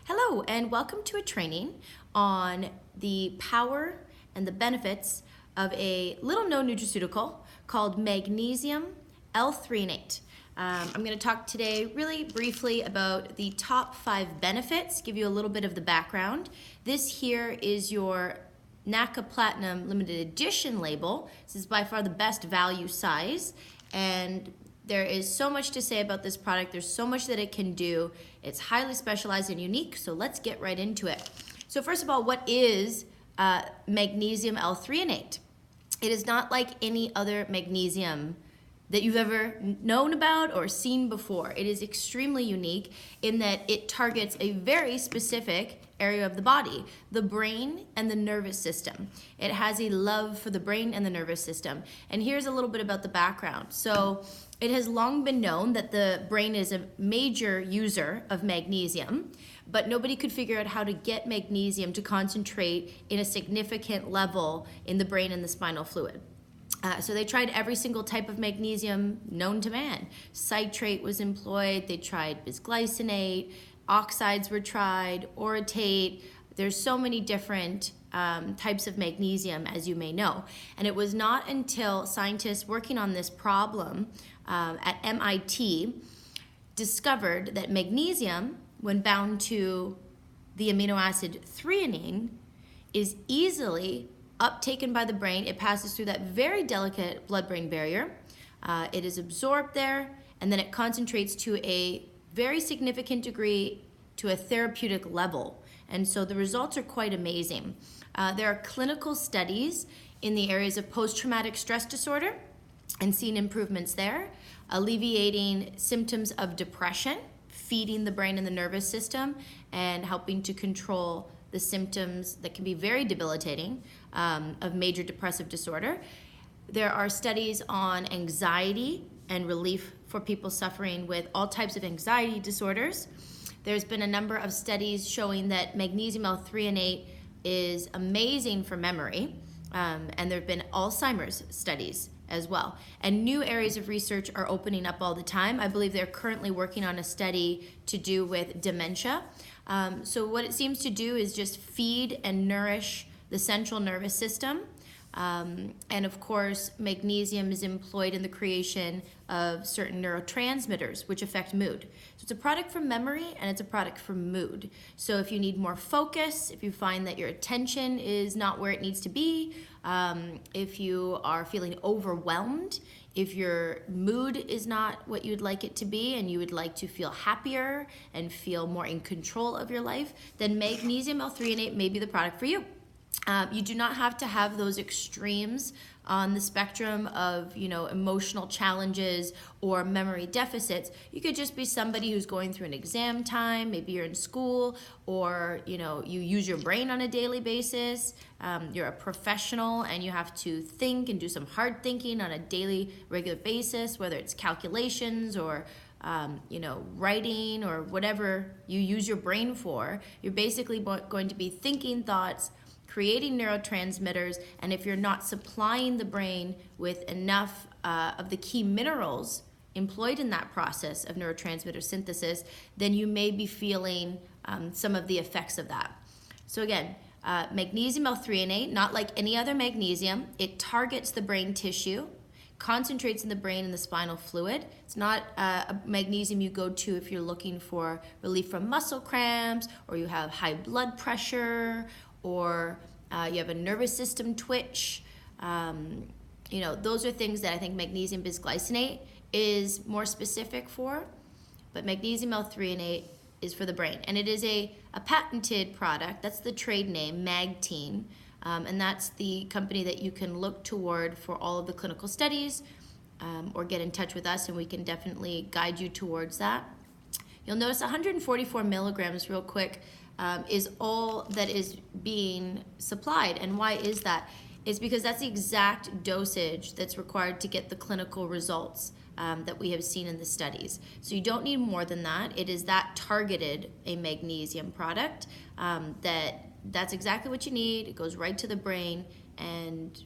Hello, and welcome to a training on the power and the benefits of a little-known nutraceutical called magnesium L-Threonate. I'm going to talk today really briefly about the top 5 benefits, give you a little bit of the background. This here is your Naka Platinum Limited Edition label. This is by far the best value size, and there is so much to say about this product. There's so much that it can do. It's highly specialized and unique, so let's get right into it. So first of all, what is magnesium L-Threonate? It is not like any other magnesium that you've ever known about or seen before. It is extremely unique in that it targets a very specific area of the body, the brain and the nervous system. It has a love for the brain and the nervous system. And here's a little bit about the background. So it has long been known that the brain is a major user of magnesium, but nobody could figure out how to get magnesium to concentrate in a significant level in the brain and the spinal fluid. So they tried every single type of magnesium known to man. Citrate was employed, they tried bisglycinate, oxides were tried, orotate. There's so many different types of magnesium, as you may know. And it was not until scientists working on this problem at MIT discovered that magnesium, when bound to the amino acid threonine, is easily uptaken by the brain. It passes through that very delicate blood-brain barrier. It is absorbed there, and then it concentrates to a very significant degree to a therapeutic level. And so the results are quite amazing. There are clinical studies in the areas of post-traumatic stress disorder and seen improvements there, alleviating symptoms of depression, feeding the brain and the nervous system, and helping to control the symptoms that can be very debilitating of major depressive disorder. There are studies on anxiety and relief for people suffering with all types of anxiety disorders. There's been a number of studies showing that magnesium L-Threonate is amazing for memory, and there have been Alzheimer's studies as well. And new areas of research are opening up all the time. I believe they're currently working on a study to do with dementia. So what it seems to do is just feed and nourish the central nervous system. And of course, magnesium is employed in the creation of certain neurotransmitters which affect mood. So it's a product for memory and it's a product for mood. So if you need more focus, if you find that your attention is not where it needs to be, if you are feeling overwhelmed, if your mood is not what you'd like it to be and you would like to feel happier and feel more in control of your life, then magnesium L-Threonate may be the product for you. You do not have to have those extremes on the spectrum of, emotional challenges or memory deficits. You could just be somebody who's going through an exam time, maybe you're in school, or, you use your brain on a daily basis. You're a professional and you have to think and do some hard thinking on a daily, regular basis, whether it's calculations or writing or whatever you use your brain for. You're basically going to be thinking thoughts, creating neurotransmitters, and if you're not supplying the brain with enough of the key minerals employed in that process of neurotransmitter synthesis, then you may be feeling some of the effects of that. So again, magnesium L-Threonate, not like any other magnesium, it targets the brain tissue, concentrates in the brain and the spinal fluid. It's not a magnesium you go to if you're looking for relief from muscle cramps, or you have high blood pressure, or you have a nervous system twitch. Those are things that I think magnesium bisglycinate is more specific for, but magnesium L-Threonate is for the brain. And it is a patented product. That's the trade name, Magtene, and that's the company that you can look toward for all of the clinical studies, or get in touch with us and we can definitely guide you towards that. You'll notice 144 milligrams, real quick, is all that is being supplied. And why is that? It's because that's the exact dosage that's required to get the clinical results that we have seen in the studies. So you don't need more than that. It is that targeted a magnesium product that's exactly what you need. It goes right to the brain and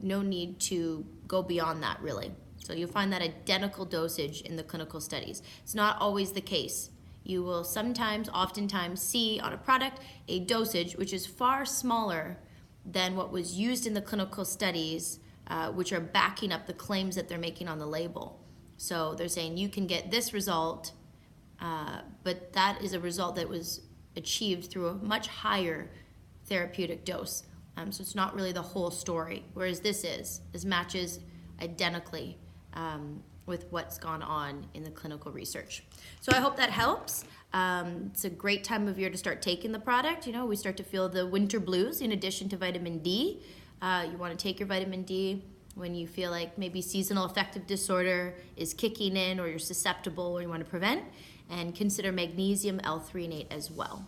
no need to go beyond that, really. So you'll find that identical dosage in the clinical studies. It's not always the case. you will oftentimes see on a product a dosage which is far smaller than what was used in the clinical studies, which are backing up the claims that they're making on the label. So they're saying you can get this result, but that is a result that was achieved through a much higher therapeutic dose. So it's not really the whole story, whereas this matches identically with what's gone on in the clinical research. So I hope that helps. It's a great time of year to start taking the product. You know, we start to feel the winter blues in addition to vitamin D. You want to take your vitamin D when you feel like maybe seasonal affective disorder is kicking in, or you're susceptible or you want to prevent, and consider magnesium L-Threonate as well.